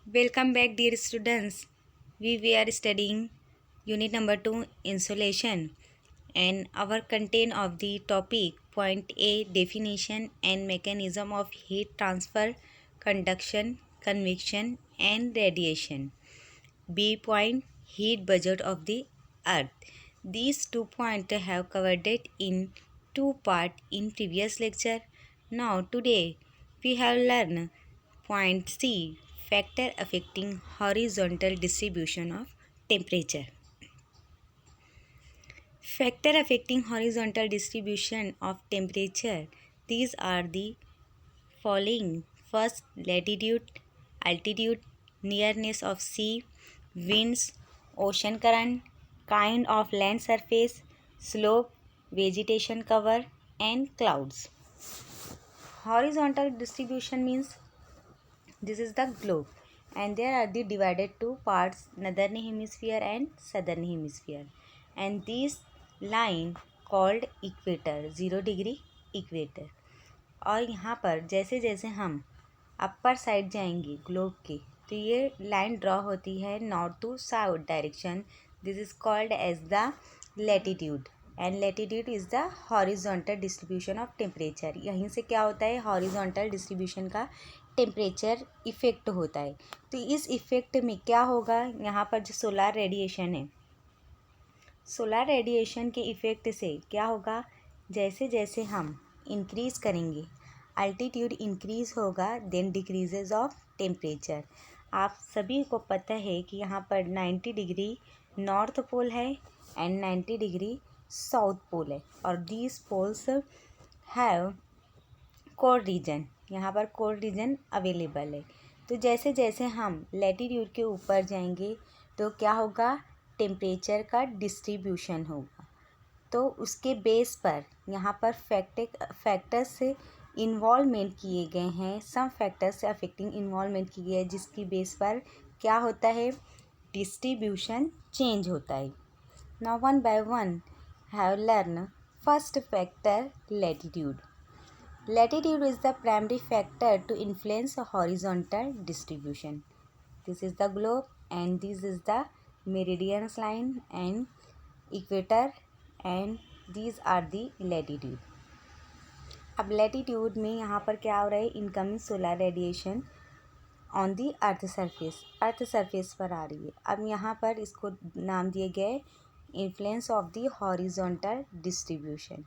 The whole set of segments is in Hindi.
Welcome back, dear students. We are studying unit number 2 insulation, and our content of the topic point A, definition and mechanism of heat transfer, conduction, convection and radiation. B point, heat budget of the earth. These 2 points have covered it in 2 parts in previous lecture. Now today we have learned point C, factor affecting horizontal distribution of temperature. Factor affecting horizontal distribution of temperature. These are the following. First, latitude, altitude, nearness of sea, winds, ocean current, kind of land surface, slope, vegetation cover, and clouds. Horizontal distribution means this is the globe, and there are the divided two parts, northern hemisphere and southern hemisphere, and this line called equator, 0 degree equator. और यहाँ पर जैसे जैसे हम अपर साइड जाएंगे ग्लोब के, तो ये लाइन ड्रॉ होती है north to south direction. This is called as the latitude, and latitude is the horizontal distribution of temperature. यहीं से क्या होता है, हॉरिजॉन्टल डिस्ट्रीब्यूशन का टेम्परेचर इफ़ेक्ट होता है. तो इस इफ़ेक्ट में क्या होगा, यहाँ पर जो सोलार रेडिएशन है, सोलार रेडिएशन के इफ़ेक्ट से क्या होगा, जैसे जैसे हम इंक्रीज़ करेंगे, अल्टीट्यूड इंक्रीज़ होगा, देन डिक्रीजेज ऑफ टेम्परेचर. आप सभी को पता है कि यहाँ पर 90 डिग्री नॉर्थ पोल है एंड 90 डिग्री साउथ पोल है, और these poles have cold region. यहाँ पर कोल्ड रीजन अवेलेबल है. तो जैसे जैसे हम लैटिट्यूड के ऊपर जाएंगे तो क्या होगा, टेम्परेचर का डिस्ट्रीब्यूशन होगा. तो उसके बेस पर यहाँ पर फैक्टर्स से इन्वॉल्वमेंट किए गए हैं, सम फैक्टर्स से अफेक्टिंग इन्वॉल्वमेंट की गई है, जिसकी बेस पर क्या होता है, डिस्ट्रीब्यूशन चेंज होता है. Now one by one have learn. First factor, latitude. Latitude is the primary factor to influence horizontal distribution. This is the globe and this is the meridian line and equator, and these are the latitude. अब लैटिट्यूड में यहाँ पर क्या हो रहा है, incoming solar radiation on the earth surface पर आ रही है. अब यहाँ पर इसको नाम दिए गए influence of the horizontal distribution.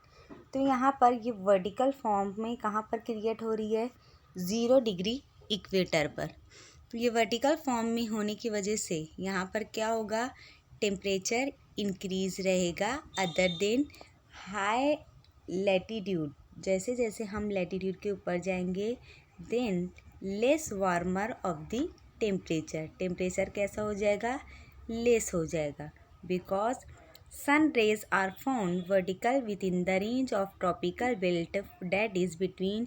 तो यहाँ पर ये वर्टिकल फॉर्म में कहाँ पर क्रिएट हो रही है, 0 डिग्री इक्वेटर पर. तो ये वर्टिकल फॉर्म में होने की वजह से यहाँ पर क्या होगा, टेम्परेचर इंक्रीज रहेगा अदर देन हाई लैटिट्यूड. जैसे जैसे हम लैटिट्यूड के ऊपर जाएंगे, than less warmer of the temperature कैसा हो जाएगा, लेस हो जाएगा, because sun rays are found vertical within the range of tropical belt, that is between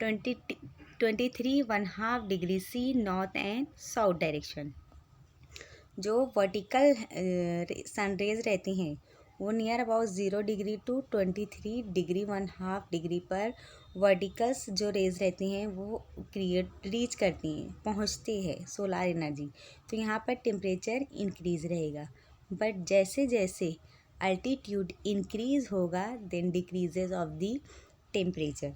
23.5 degree C north and south direction. जो वर्टिकल सन रेज रहती हैं वो near about 0 degree to 23.5 degree पर वर्टिकल्स जो रेज रहती हैं वो रीच करती हैं, पहुंचती है सोलार एनर्जी. तो यहाँ पर टेम्परेचर इंक्रीज रहेगा. बट जैसे जैसे अल्टीट्यूड इंक्रीज होगा, then decreases of the temperature.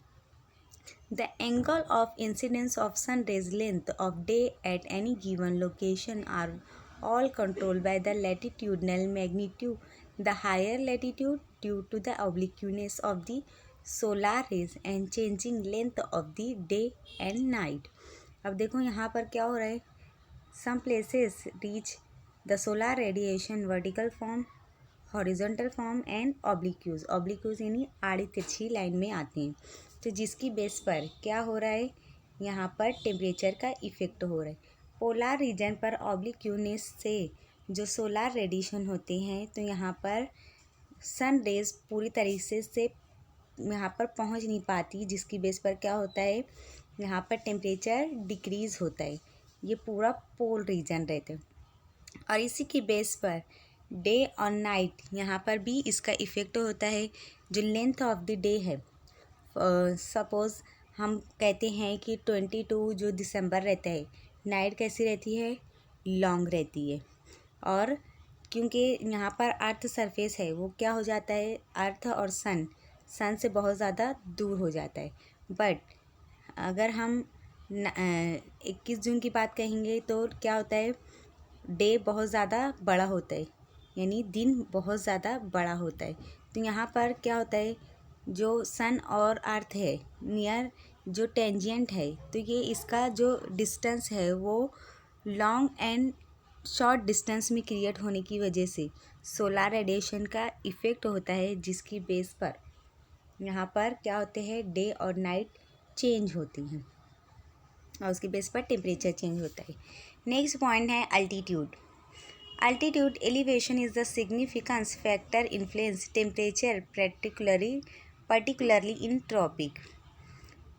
The angle of incidence of sun rays, length of day at any given location are all controlled by the latitudinal magnitude. The higher latitude due to the obliqueness of the solar rays and changing length of the day and night. अब देखो यहाँ पर क्या हो रहा है, some places reach the solar radiation vertical form, horizontal form and obliques यानी आड़ी तिरछी लाइन में आते हैं. तो जिसकी बेस पर क्या हो रहा है, यहाँ पर टेम्परेचर का इफेक्ट हो रहा है. पोलर रीजन पर ऑब्लिक्यूनेस से जो सोलार रेडिएशन होते हैं, तो यहाँ पर सन रेज पूरी तरीके से यहाँ पर पहुँच नहीं पाती, जिसकी बेस पर क्या होता है, यहाँ पर टेम्परेचर डिक्रीज़ होता है. ये पूरा पोल रीजन रहते हैं, और इसी की बेस पर डे और नाइट यहाँ पर भी इसका इफ़ेक्ट होता है. जो लेंथ ऑफ द डे है, सपोज़ हम कहते हैं कि 22 जो दिसंबर रहता है, नाइट कैसी रहती है, लॉन्ग रहती है। और क्योंकि यहाँ पर अर्थ सरफेस है वो क्या हो जाता है, अर्थ और सन से बहुत ज़्यादा दूर हो जाता है। बट अगर हम 21 जून की बात कहेंगे तो क्या होता है, डे बहुत ज़्यादा बड़ा होता है, यानी दिन बहुत ज़्यादा बड़ा होता है। तो यहाँ पर क्या होता है, जो सन और अर्थ है नियर जो टेंजेंट है, तो ये इसका जो डिस्टेंस है वो लॉन्ग एंड शॉर्ट डिस्टेंस में क्रिएट होने की वजह से सोलार रेडिएशन का इफ़ेक्ट होता है, जिसकी बेस पर यहाँ पर क्या होते हैं, डे और नाइट चेंज होती हैं और उसकी बेस पर टेम्परेचर चेंज होता है। नेक्स्ट पॉइंट है altitude. Altitude elevation is the significant factor influence temperature, particularly in tropic.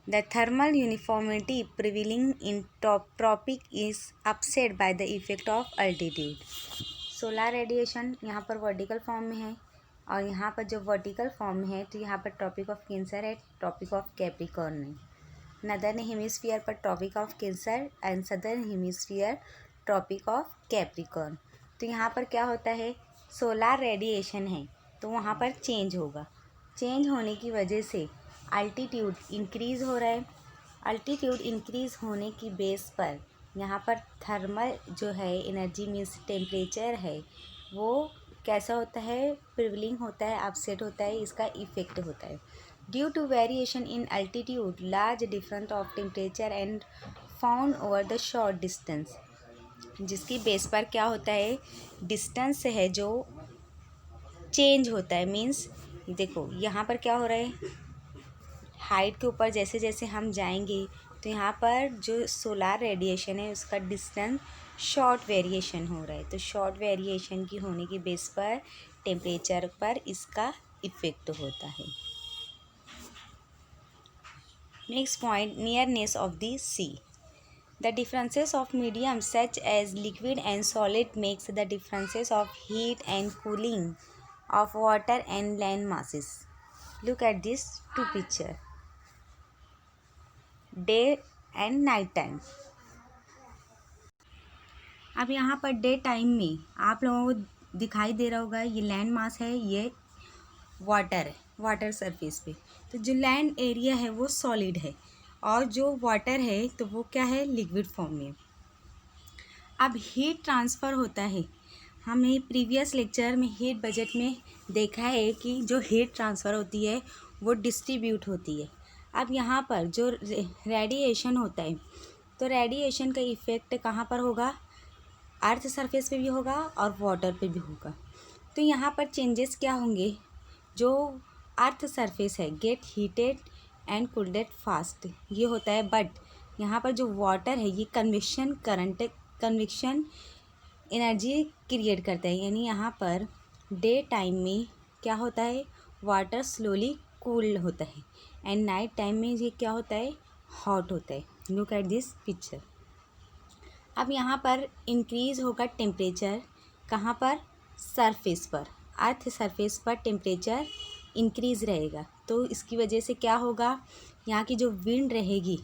The thermal uniformity prevailing in tropic is upset by the effect of altitude. Solar radiation यहाँ पर वर्टिकल फॉर्म में है और यहाँ पर जो वर्टिकल फॉर्म में है तो यहाँ पर ट्रॉपिक ऑफ कैंसर है, ट्रॉपिक ऑफ कैप्रिकॉर्न है। नदर्न हेमिस्फीयर पर tropic of Cancer and southern hemisphere tropic of Capricorn. तो यहाँ पर क्या होता है, सोलार रेडिएशन है तो वहाँ पर चेंज होगा। चेंज होने की वजह से अल्टीट्यूड इंक्रीज़ हो रहा है। अल्टीट्यूड इंक्रीज़ होने की बेस पर यहाँ पर थर्मल जो है एनर्जी मीन्स टेम्परेचर है वो कैसा होता है, प्रिवलिंग होता है, अपसेट होता है, इसका इफ़ेक्ट होता है। Due to variation in altitude large difference of temperature and found over the short distance, जिसकी बेस पर क्या होता है, डिस्टेंस है जो चेंज होता है। मीन्स देखो यहाँ पर क्या हो रहा है, हाइट के ऊपर जैसे जैसे हम जाएंगे तो यहाँ पर जो सोलार रेडिएशन है उसका डिस्टेंस शॉर्ट वेरिएशन हो रहा है। तो शॉर्ट वेरिएशन की होने की बेस पर टेम्परेचर पर इसका इफ़ेक्ट होता है। Next point, nearness of the sea. The differences of medium such as liquid and solid makes the differences of heat and cooling of water and land masses. Look at these two picture. Day and night time. अब यहाँ पर डे टाइम में आप लोगों को दिखाई दे रहा होगा ये लैंड मास है, ये वाटर है, वाटर सरफेस पे। तो जो लैंड एरिया है वो सॉलिड है और जो वाटर है तो वो क्या है, लिक्विड फॉर्म में। अब हीट ट्रांसफ़र होता है, हमने प्रीवियस लेक्चर में हीट बजट में देखा है कि जो हीट ट्रांसफ़र होती है वो डिस्ट्रीब्यूट होती है। अब यहाँ पर जो रेडिएशन होता है तो रेडिएशन का इफ़ेक्ट कहाँ पर होगा, अर्थ सरफेस पे भी होगा और वाटर पे भी होगा। तो यहाँ पर चेंजेस क्या होंगे, जो अर्थ सरफेस है गेट हीटेड एंड कूल्डेड फास्ट, ये होता है। बट यहाँ पर जो वाटर है ये कन्वेक्शन एनर्जी क्रिएट करता है, यानी यहाँ पर डे टाइम में क्या होता है, वाटर स्लोली कूल होता है एंड नाइट टाइम में ये क्या होता है, हॉट होता है। Look at this picture. अब यहाँ पर इंक्रीज़ होगा टेम्परेचर, कहाँ पर, सरफेस पर, अर्थ सरफेस पर टेम्परेचर इंक्रीज़ रहेगा। तो इसकी वजह से क्या होगा, यहाँ की जो विंड रहेगी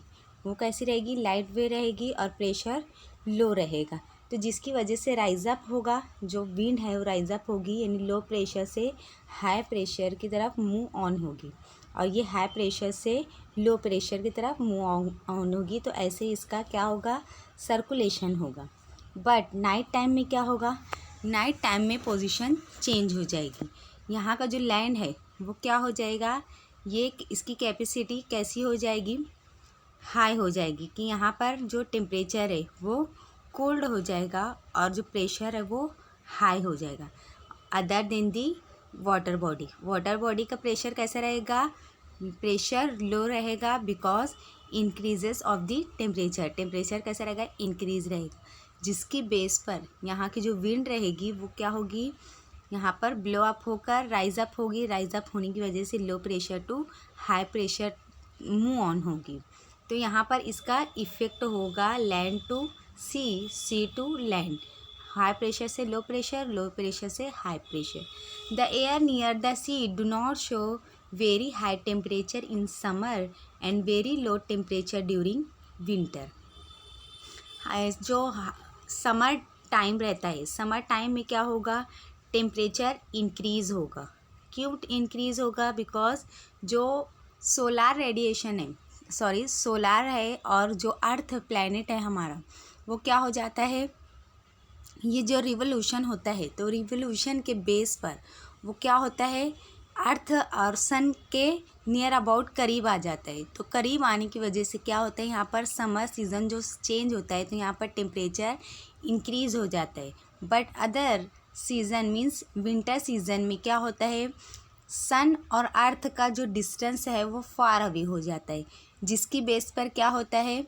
वो कैसी रहेगी, लाइट वे रहेगी और प्रेशर लो रहेगा। तो जिसकी वजह से राइज़ अप होगा, जो विंड है वो राइज़ अप होगी, यानी लो प्रेशर से हाई प्रेशर की तरफ मूव ऑन होगी और ये हाई प्रेशर से लो प्रेशर की तरफ मूव ऑन होगी। तो ऐसे इसका क्या होगा, सर्कुलेशन होगा। बट नाइट टाइम में क्या होगा, नाइट टाइम में पोजीशन चेंज हो जाएगी। यहाँ का जो लैंड है वो क्या हो जाएगा, ये इसकी कैपेसिटी कैसी हो जाएगी, हाई हो जाएगी कि यहाँ पर जो टेम्परेचर है वो कोल्ड हो जाएगा और जो प्रेशर है वो हाई हो जाएगा। अदर देन दी वाटर बॉडी का प्रेशर कैसा रहेगा, प्रेशर लो रहेगा because increases of the temperature कैसा रहेगा, इंक्रीज रहेगा। जिसकी बेस पर यहाँ की जो विंड रहेगी वो क्या होगी, यहाँ पर ब्लो अप होकर राइज अप होगी, राइज अप होने की वजह से low pressure to high pressure move on होगी। तो यहाँ पर इसका इफ़ेक्ट होगा land to sea, sea to land, high pressure से लो प्रेशर से high pressure. The air near the sea do not show very high temperature in summer and very low temperature during winter. जो समर टाइम रहता है, समर टाइम में क्या होगा, टेम्परेचर इंक्रीज़ होगा। क्यों इंक्रीज़ होगा? बिकॉज जो सोलार रेडिएशन है, सॉरी सोलार है, और जो अर्थ प्लैनेट है हमारा, वो क्या हो जाता है, ये जो रिवोल्यूशन होता है, तो रिवोल्यूशन के बेस पर वो क्या होता है, अर्थ और सन के नियर अबाउट करीब आ जाता है। तो करीब आने की वजह से क्या होता है, यहाँ पर समर सीज़न जो चेंज होता है, तो यहाँ पर टेम्परेचर इंक्रीज़ हो जाता है। But other season means winter season में क्या होता है, सन और अर्थ का जो डिस्टेंस है वो फार अवे हो जाता है, जिसकी बेस पर क्या होता है,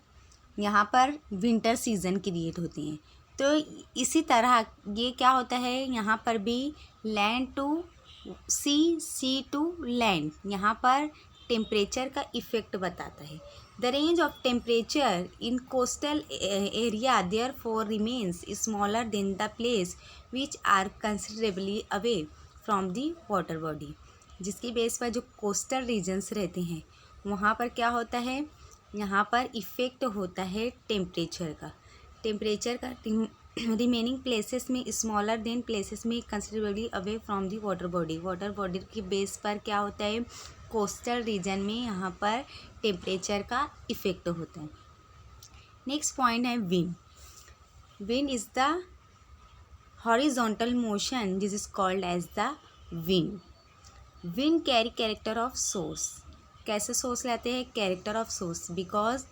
यहाँ पर विंटर सीज़न क्रिएट होती हैं। तो इसी तरह ये क्या होता है, यहाँ पर भी land to sea, sea to land, यहाँ पर टेम्परेचर का इफ़ेक्ट बताता है। The range of temperature in coastal area therefore remains smaller than the place which are considerably away from the water body, जिसकी बेस पर जो कोस्टल रीजन्स रहते हैं वहाँ पर क्या होता है, यहाँ पर इफ़ेक्ट होता है टेम्परेचर का रिमेनिंग प्लेसेस में स्मॉलर देन प्लेसेस में considerably away from the water body की बेस पर क्या होता है, कोस्टल रीजन में यहाँ पर टेम्परेचर का इफ़ेक्ट होता है। नेक्स्ट पॉइंट है wind is the horizontal motion this is called as the wind carry character of source. कैसे सोर्स लेते हैं, character of source, because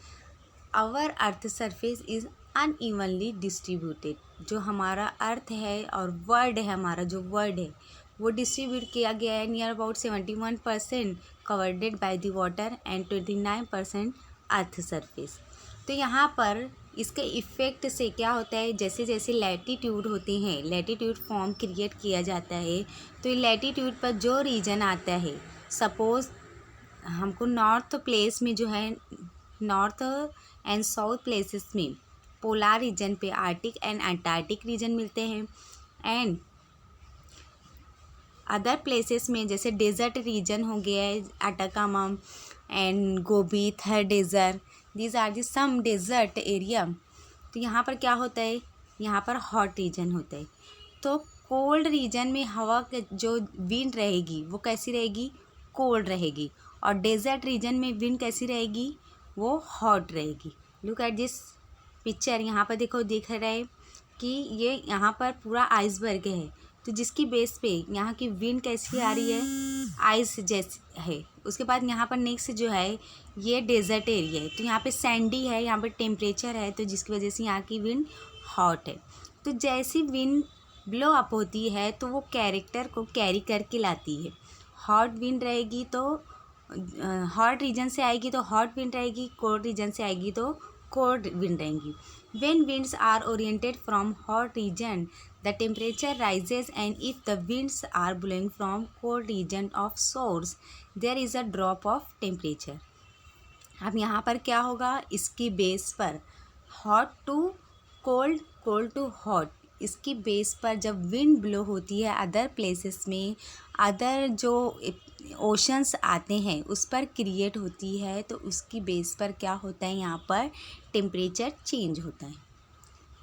our earth surface is unevenly distributed. जो हमारा अर्थ है और वर्ल्ड है, हमारा जो वर्ल्ड है वो डिस्ट्रीब्यूट किया गया है, near about 71% covered by the water and 29% earth surface. तो यहाँ पर इसके इफ़ेक्ट से क्या होता है, जैसे जैसे लैटीट्यूड होते हैं, लैटीट्यूड फॉर्म क्रिएट किया जाता है, तो लैटीट्यूड पर जो रीजन आता है, सपोज़ हमको नॉर्थ प्लेस में जो है, नॉर्थ एंड साउथ प्लेसेस में पोलार रीजन पे आर्टिक एंड अंटार्कटिक रीजन मिलते हैं, एंड अदर प्लेसेस में जैसे डेजर्ट रीजन हो गया है, Atacama and Gobi, Thar desert, these are the some desert area. तो यहाँ पर क्या होता है, यहाँ पर हॉट रीजन होता है। तो कोल्ड रीजन में हवा के जो विंड रहेगी वो कैसी रहेगी, कोल्ड रहेगी, और डेजर्ट रीजन में विंड कैसी रहेगी, वो हॉट रहेगी। लुक एट दिस पिक्चर, यहाँ पर देखो, दिख रहा है कि ये यहाँ पर पूरा आइसबर्ग है, तो जिसकी बेस पे यहाँ की विंड कैसी आ रही है, आइस जैसी है। उसके बाद यहाँ पर नेक्स्ट जो है ये डेजर्ट एरिया है, तो यहाँ पे सैंडी है, यहाँ पर टेम्परेचर है, तो जिसकी वजह से यहाँ की विंड हॉट है। तो जैसी विंड ब्लो अप होती है तो वो कैरेक्टर को कैरी करके लाती है। हॉट विंड रहेगी तो हॉट रीजन से आएगी तो हॉट विंड रहेगी, कोल्ड रीजन से आएगी तो कोल्ड विंड रहेंगी। When winds are oriented from hot region, the temperature rises, and if the winds are blowing from cold region of source, there is a drop of temperature. अब यहाँ पर क्या होगा, इसकी बेस पर hot to cold, cold to hot, इसकी बेस पर जब विंड ब्लो होती है अदर प्लेसेस में, अदर जो ओशंस आते हैं उस पर क्रिएट होती है, तो उसकी बेस पर क्या होता है, यहाँ पर टेम्परेचर चेंज होता है।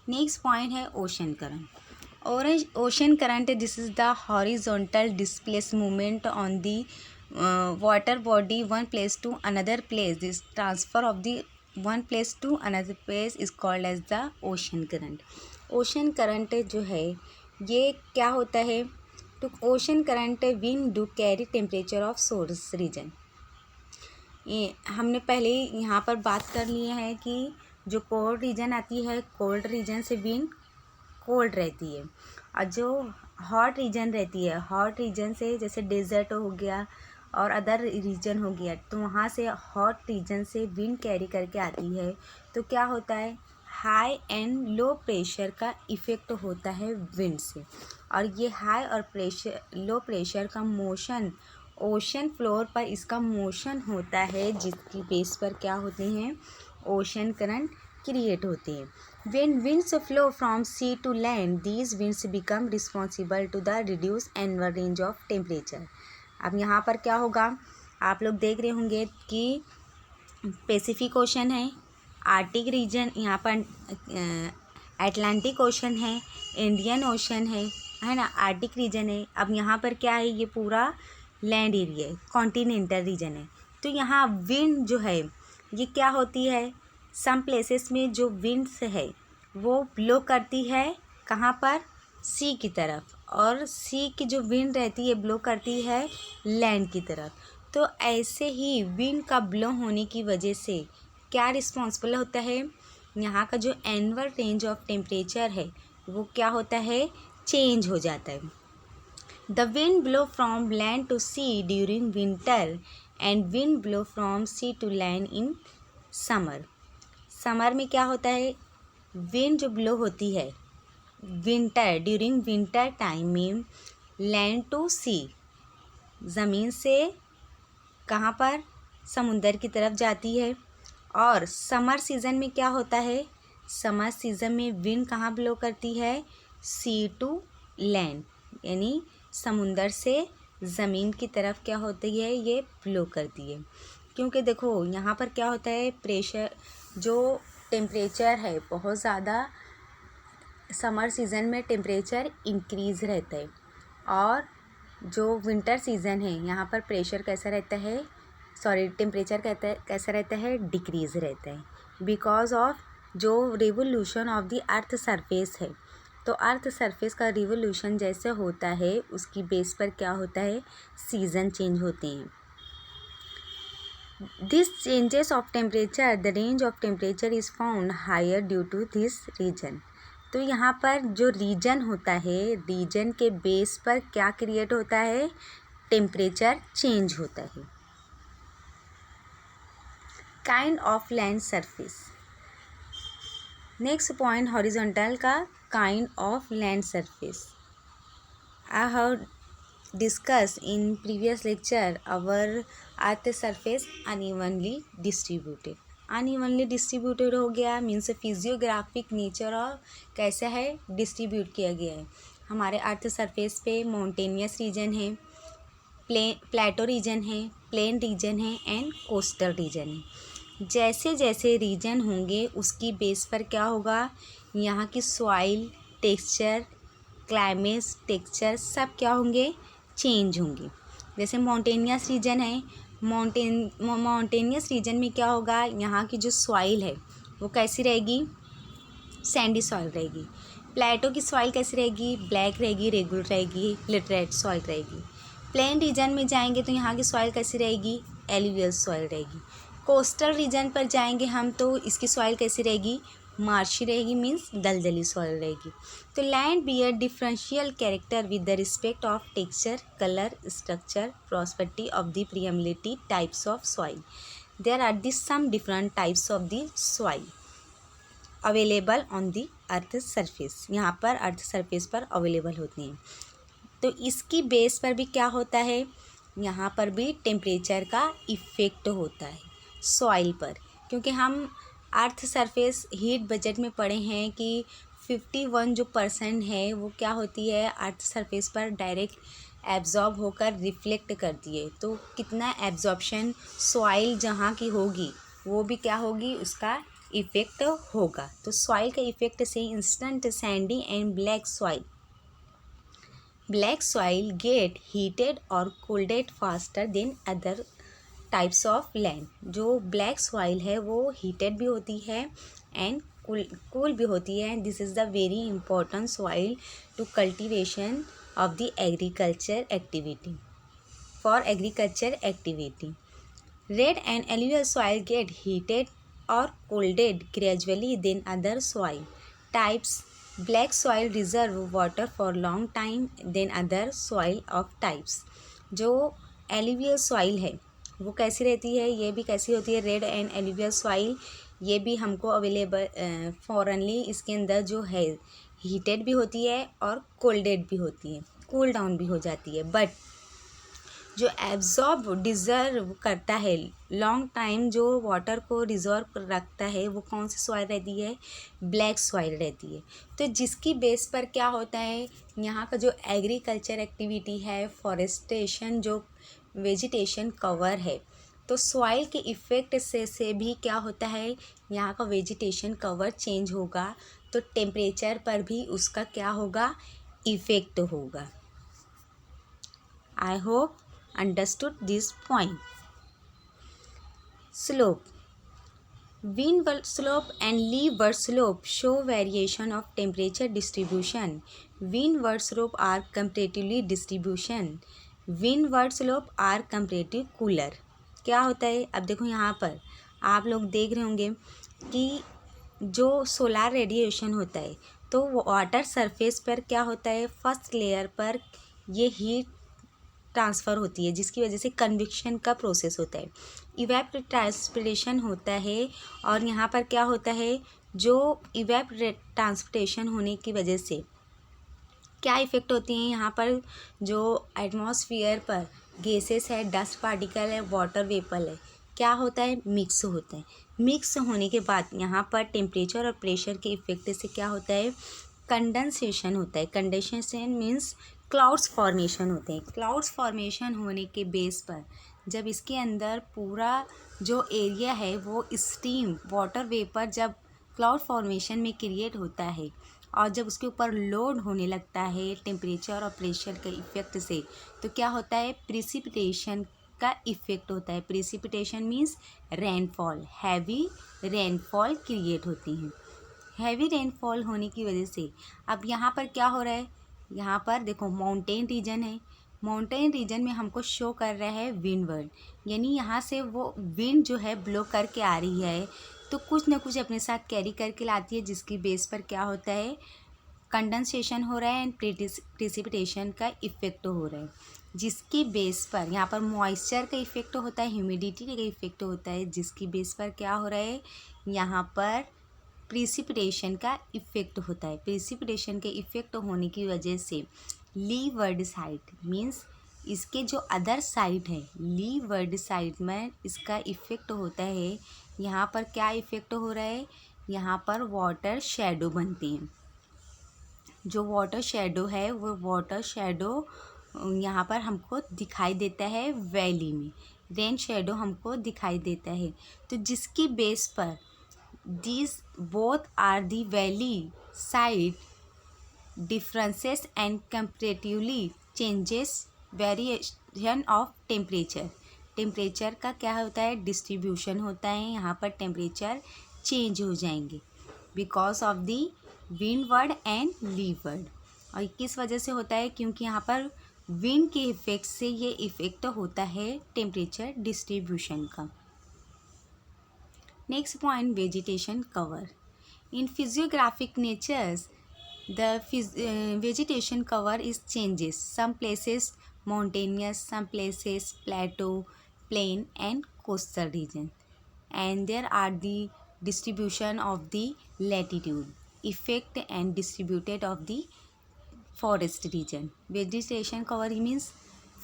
नेक्स्ट पॉइंट है ocean current. Ocean current, this is the horizontal displace movement on the water body one place to another place. This transfer of the one place to another place is called as the ocean current. Ocean current जो है ये क्या होता है, तो ocean current wind do carry temperature of source region. ये हमने पहले यहाँ पर बात कर लिए हैं कि जो कोल्ड रीजन आती है, कोल्ड रीजन से विंड कोल्ड रहती है, और जो हॉट रीजन रहती है, हॉट रीजन से जैसे डेजर्ट हो गया और अदर रीजन हो गया, तो वहाँ से हॉट रीजन से विंड कैरी करके आती है। तो क्या होता है, हाई एंड लो प्रेशर का इफ़ेक्ट होता है विंड से, और ये हाई और लो प्रेशर का मोशन ओशन फ्लोर पर इसका मोशन होता है, जिसकी बेस पर क्या होते हैं, ओशन करंट क्रिएट होते हैं। When winds flow from sea to land, these winds become responsible to the reduced annual range of temperature. अब यहाँ पर क्या होगा, आप लोग देख रहे होंगे कि पैसिफिक ओशन है, आर्टिक रीजन, यहाँ पर अटलांटिक ओशन है, इंडियन ओशन है ना, आर्टिक रीजन है। अब यहाँ पर क्या है, ये पूरा लैंड एरिया है, कॉन्टिनेंटल रीजन है। तो यहाँ विंड जो है ये क्या होती है, सम प्लेसेस में जो विंड्स है वो ब्लो करती है कहाँ पर, सी की तरफ, और सी की जो विंड रहती है ब्लो करती है लैंड की तरफ। तो ऐसे ही विंड का ब्लो होने की वजह से क्या रिस्पॉन्सिबल होता है, यहाँ का जो एनुअल रेंज ऑफ टेम्परेचर है वो क्या होता है, चेंज हो जाता है। The wind blow from land to sea during winter and wind blow from sea to land in summer. Summer में क्या होता है, विंड जो ब्लो होती है विंटर, ड्यूरिंग विंटर टाइम में लैंड टू सी, ज़मीन से कहाँ पर, समुंदर की तरफ जाती है। और समर सीज़न में क्या होता है, समर सीज़न में विंड कहाँ ब्लो करती है, सी टू लैंड, यानी समुंदर से ज़मीन की तरफ क्या होती है, ये ब्लो करती है। क्योंकि देखो यहाँ पर क्या होता है, प्रेशर जो टेम्परेचर है बहुत ज़्यादा, समर सीज़न में टेम्परेचर इंक्रीज़ रहता है, और जो विंटर सीज़न है यहाँ पर प्रेशर कैसा रहता है, टेम्परेचर कैसा रहता है, डिक्रीज़ रहता है, बिकॉज ऑफ जो revolution of the earth surface है। तो अर्थ सरफेस का रिवोल्यूशन जैसे होता है उसकी बेस पर क्या होता है, सीज़न चेंज होते हैं। This changes of temperature, the range of temperature is found higher due to this reason. तो यहाँ पर जो रीजन होता है, रीजन के बेस पर क्या क्रिएट होता है, टेम्परेचर चेंज होता है। Kind of land surface, next point horizontal का kind of land surface. I have discuss in previous lecture our earth surface unevenly distributed. Unevenly distributed हो गया मीन्स फिजियोग्राफिक नेचर और कैसा है, डिस्ट्रीब्यूट किया गया है। हमारे अर्थ सरफेस पे माउंटेनियस रीजन है, प्लेटो रीजन है, प्लेन रीजन है एंड कोस्टल रीजन है। जैसे जैसे रीजन होंगे उसकी बेस पर क्या होगा, यहाँ की सॉइल टेक्सचर, क्लाइमेट टेक्सचर सब क्या होंगे, चेंज होंगे। जैसे माउंटेनियस रीजन है, माउंटेनियस रीजन में क्या होगा, यहाँ की जो सॉइल है वो कैसी रहेगी, सैंडी सॉइल रहेगी। प्लेटो की सॉइल कैसी रहेगी, ब्लैक रहेगी, रेगुलर रहेगी, लिटरेट सॉइल रहेगी। प्लेन रीजन में जाएंगे तो यहाँ की सॉइल कैसी रहेगी, एलुवियल सॉइल रहेगी। कोस्टल रीजन पर जाएंगे हम तो इसकी सॉइल कैसी रहेगी, मार्शी रहेगी, मीन्स दलदली सॉइल रहेगी। तो land bear differential character with the respect of texture, colour, structure, prosperity of the permeability types of soil. There are the some different types of the soil available on the earth surface, यहाँ पर अर्थ सरफेस पर अवेलेबल होती हैं। तो इसकी बेस पर भी क्या होता है, यहाँ पर भी टेम्परेचर का इफ़ेक्ट होता है सॉइल पर। क्योंकि हम अर्थ सरफेस हीट बजट में पढ़े हैं कि 51 जो % है वो क्या होती है, अर्थ सरफेस पर डायरेक्ट एब्जॉर्ब होकर रिफ्लेक्ट करती है। तो कितना एब्जॉर्प्शन सॉइल जहाँ की होगी वो भी क्या होगी, उसका इफ़ेक्ट होगा। तो सॉइल के इफ़ेक्ट से instant sandy and black soil get heated और colded faster than other types of land. जो ब्लैक सॉइल है वो हीटेड भी होती है एंड कूल भी होती है। This is the very important soil to cultivation of the agriculture activity, for agriculture activity. Red and alluvial soil get heated or cooled gradually than other soil types. Black soil reserve water for long time than other soil of types. जो एलुवियल सॉइल है वो कैसी रहती है, ये भी कैसी होती है, रेड एंड एलुवियल सॉइल, ये भी हमको अवेलेबल फॉरनली इसके अंदर जो है हीटेड भी होती है और कोल्डेड भी होती है, कूल डाउन भी हो जाती है। बट जो एब्जॉर्ब डिज़र्व करता है लॉन्ग टाइम, जो वाटर को रिजर्व रखता है, वो कौन सी सॉइल रहती है, ब्लैक सॉइल रहती है। तो जिसकी बेस पर क्या होता है, यहाँ का जो एग्रीकल्चर एक्टिविटी है, फॉरेस्टेशन, जो वेजिटेशन कवर है, तो सॉइल के इफ़ेक्ट से भी क्या होता है, यहाँ का वेजिटेशन कवर चेंज होगा, तो टेम्परेचर पर भी उसका क्या होगा, इफ़ेक्ट होगा। I hope understood this point. Slope, windward slope and leeward slope show variation of temperature distribution. Windward slope are comparatively distribution. Windward slope are comparative cooler. क्या होता है, अब देखो यहाँ पर आप लोग देख रहे होंगे कि जो सोलार रेडिएशन होता है तो वाटर सरफेस पर क्या होता है, फर्स्ट लेयर पर ये हीट ट्रांसफ़र होती है जिसकी वजह से कन्वेक्शन का प्रोसेस होता है, इवेपोरेशन होता है। और यहाँ पर क्या होता है, जो ट्रांसपोर्टेशन होने की वजह से क्या इफ़ेक्ट होती हैं, यहाँ पर जो एटमॉस्फेयर पर गैसेस है, डस्ट पार्टिकल है, वाटर वेपर है, क्या होता है, मिक्स होते हैं। मिक्स होने के बाद यहाँ पर टेम्परेचर और प्रेशर के इफ़ेक्ट से क्या होता है, कंडेंसेशन होता है। कंडेंसेशन मीन्स क्लाउड्स फॉर्मेशन होते हैं। क्लाउड्स फॉर्मेशन होने के बेस पर जब इसके अंदर पूरा जो एरिया है वो स्टीम वाटर वेपर जब क्लाउड फॉर्मेशन में क्रिएट होता है और जब उसके ऊपर लोड होने लगता है टेम्परेचर और प्रेशर के इफ़ेक्ट से, तो क्या होता है, प्रिसिपिटेशन का इफ़ेक्ट होता है। Precipitation means rainfall, heavy rainfall create होती हैं। हैवी रेनफॉल होने की वजह से अब यहाँ पर क्या हो रहा है, यहाँ पर देखो माउंटेन रीजन है, माउंटेन रीजन में हमको शो कर रहा है विंडवर्ड, यानी यहाँ से वो विंड जो है ब्लो करके आ रही है तो कुछ ना कुछ अपने साथ कैरी करके लाती है, जिसकी बेस पर क्या होता है, कंडेंसेशन हो रहा है एंड प्रिसिपिटेशन का इफ़ेक्ट हो रहा है, जिसकी बेस पर यहाँ पर मॉइस्चर का इफ़ेक्ट होता है, ह्यूमिडिटी का इफ़ेक्ट होता है, जिसकी बेस पर क्या हो रहा है, यहाँ पर प्रिसिपिटेशन का इफ़ेक्ट होता है। प्रिसिपिटेशन के इफ़ेक्ट होने की वजह से लीवर्ड साइड मीन्स इसके जो अदर साइड है, लीवर्ड साइड में इसका इफ़ेक्ट होता है। यहाँ पर क्या इफ़ेक्ट हो रहा है, यहाँ पर वाटर शेडो बनती हैं। जो वाटर शेडो है वो वाटर शेडो यहाँ पर हमको दिखाई देता है वैली में, रेन शेडो हमको दिखाई देता है। तो जिसकी बेस पर these both are the valley side differences and comparatively changes variation of temperature. Temperature का क्या होता है, डिस्ट्रीब्यूशन होता है, यहाँ पर टेम्परेचर चेंज हो जाएंगे because of the windward and leeward. और किस वजह से होता है, क्योंकि यहाँ पर विंड के इफेक्ट से ये इफेक्ट होता है टेम्परेचर डिस्ट्रीब्यूशन का। Next point, vegetation cover. In physiographic natures, the vegetation cover is changes. Some places mountainous, some places plateau, plain and coastal region. And there are the distribution of the latitude, effect and distributed of the forest region. Vegetation cover means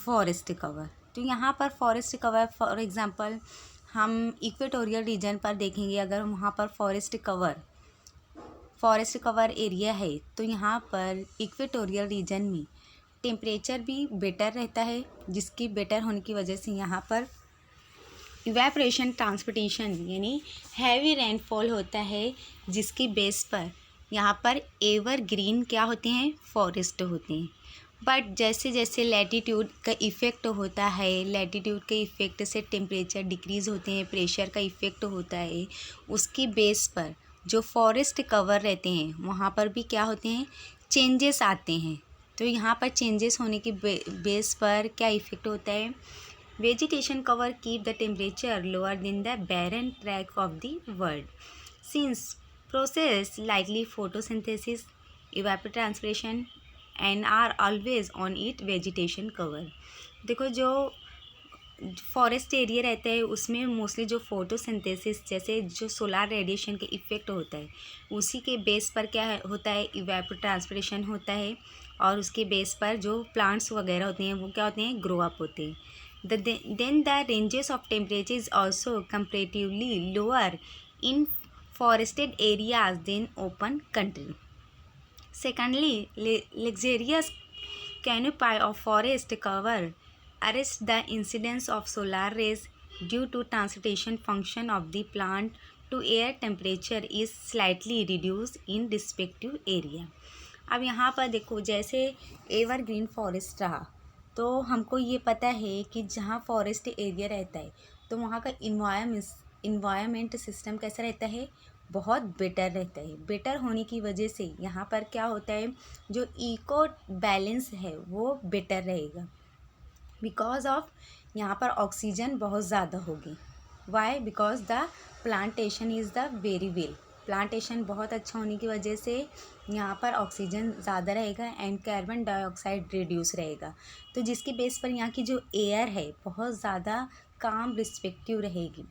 forest cover. तो यहाँ पर forest cover for example हम इक्वेटोरियल रीजन पर देखेंगे, अगर वहाँ पर फॉरेस्ट कवर एरिया है तो यहाँ पर इक्वेटोरियल रीजन में टेम्परेचर भी बेटर रहता है, जिसकी बेटर होने की वजह से यहाँ पर इवेपोरेशन ट्रांसपोर्टेशन यानी हैवी रेनफॉल होता है, जिसकी बेस पर यहाँ पर एवरग्रीन क्या होते हैं, फॉरेस्ट होते हैं। बट जैसे जैसे लैटीट्यूड का इफ़ेक्ट होता है, लैटीट्यूड के इफ़ेक्ट से टेम्परेचर डिक्रीज़ होते हैं, प्रेशर का इफ़ेक्ट होता है, उसकी बेस पर जो फॉरेस्ट कवर रहते हैं वहाँ पर भी क्या होते हैं, चेंजेस आते हैं। तो यहाँ पर चेंजेस होने की बेस पर क्या इफ़ेक्ट होता है, vegetation cover keep the temperature lower than the barren track of the world since process likely photosynthesis, evapotranspiration and are always on it vegetation cover. देखो जो फॉरेस्ट एरिया रहता है उसमें मोस्टली जो फोटोसिंथेसिस जैसे जो सोलार रेडिएशन के इफ़ेक्ट होता है उसी के बेस पर क्या होता है, इवेपोट्रांसपिरेशन होता है, और उसके बेस पर जो प्लांट्स वगैरह होते हैं वो क्या होते हैं, ग्रो अप होते हैं। then the ranges of temperature is also comparatively lower in forested areas than open country. Secondly, luxurious canopy of forest cover arrest the incidence of solar rays due to transition function of the plant to air temperature is slightly reduced in respective area. अब यहाँ पर देखो, जैसे एवरग्रीन फॉरेस्ट रहा तो हमको ये पता है कि जहाँ फॉरेस्ट एरिया रहता है तो वहाँ का इन्वायरमेंट सिस्टम कैसा रहता है, बहुत बेटर रहता है। बेटर होने की वजह से यहाँ पर क्या होता है, जो इको बैलेंस है वो बेटर रहेगा। बिकॉज ऑफ यहाँ पर ऑक्सीजन बहुत ज़्यादा होगी। Why? Because the plantation is the very well. Plantation बहुत अच्छा होने की वजह से यहाँ पर ऑक्सीजन ज़्यादा रहेगा एंड कार्बन डाइऑक्साइड रिड्यूस रहेगा। तो जिसकी बेस पर यहाँ की जो एयर है बहुत ज़्यादा काम रिस्पेक्टिव रहेगी,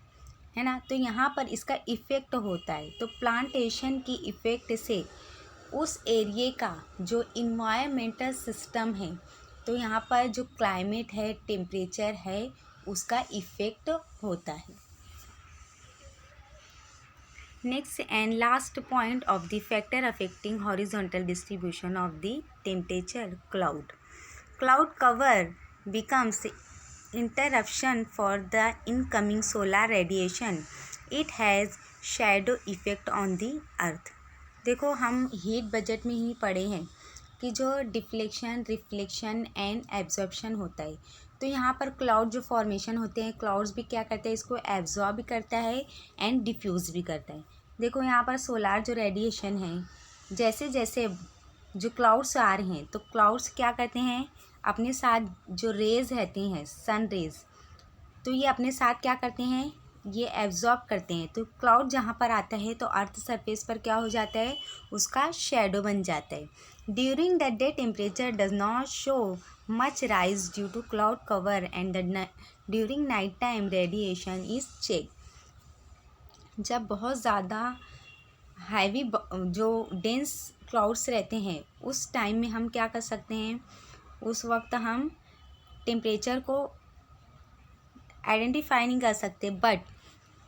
है ना। तो यहाँ पर इसका इफ़ेक्ट होता है। तो प्लांटेशन की इफ़ेक्ट से उस एरिए का जो इन्वायरमेंटल सिस्टम है, तो यहाँ पर जो क्लाइमेट है, टेम्परेचर है, उसका इफ़ेक्ट होता है। Next and last point of the factor affecting horizontal distribution of the temperature, cloud. Cloud cover becomes interruption for the incoming solar radiation. It has shadow effect on the earth. देखो, हम हीट बजट में ही पढ़े हैं कि जो डिफ्लेक्शन, रिफ्लेक्शन एंड एब्जॉर्प्शन होता है। तो यहाँ पर क्लाउड जो फॉर्मेशन होते हैं, क्लाउड्स भी क्या करते हैं, इसको एब्जॉर्ब भी करता है एंड डिफ्यूज़ भी करता है। देखो यहाँ पर सोलार जो रेडिएशन है, जैसे जैसे जो क्लाउड्स आ रहे हैं तो क्लाउड्स क्या करते हैं, अपने साथ जो रेज़ रहती हैं, सन रेज़, तो ये अपने साथ क्या करते हैं, ये एब्जॉर्ब करते हैं। तो क्लाउड जहाँ पर आता है तो अर्थ सरफेस पर क्या हो जाता है, उसका शेडो बन जाता है। During the day temperature does not show much rise due to cloud cover and during night time radiation is check. जब बहुत ज़्यादा हैवी जो डेंस क्लाउड्स रहते हैं उस टाइम में हम क्या कर सकते हैं, उस वक्त हम टेम्परेचर को आइडेंटिफाई नहीं कर सकते। बट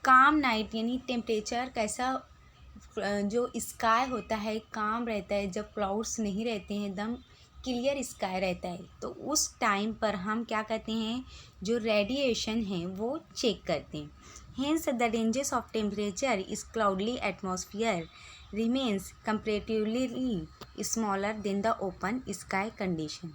काम नाइट यानी टेम्परेचर कैसा, जो स्काई होता है काम रहता है, जब क्लाउड्स नहीं रहते हैं, एकदम क्लियर स्काई रहता है, तो उस टाइम पर हम क्या करते हैं, जो रेडिएशन है वो चेक करते हैं। Hence the ranges of temperature is cloudy atmosphere remains comparatively smaller than the open sky condition.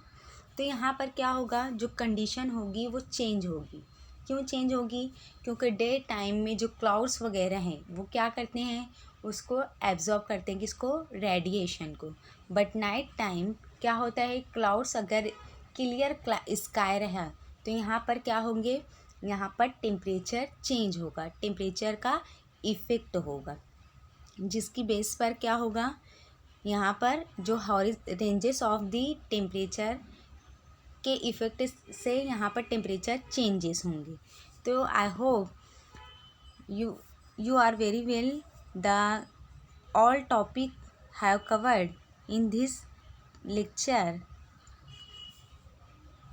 तो यहाँ पर क्या होगा, जो कंडीशन होगी वो चेंज होगी। क्यों चेंज होगी, क्योंकि डे टाइम में जो क्लाउड्स वगैरह हैं वो क्या करते हैं, उसको एब्जॉर्ब करते हैं, किसको, रेडिएशन को। बट नाइट टाइम क्या होता है, क्लाउड्स अगर क्लियर स्काई रहा तो यहाँ पर क्या होंगे, यहाँ पर टेम्परेचर चेंज होगा, टेम्परेचर का इफ़ेक्ट होगा, जिसकी बेस पर क्या होगा, यहाँ पर जो रेंजेस ऑफ द टेम्परेचर के इफ़ेक्ट से यहाँ पर टेम्परेचर चेंजेस होंगे। तो I hope you are very well the all topic have covered in this lecture.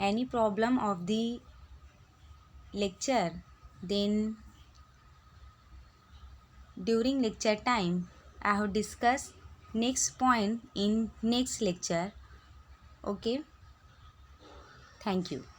Any problem of the lecture, then during lecture time I have discussed next point in next lecture. Okay, thank you.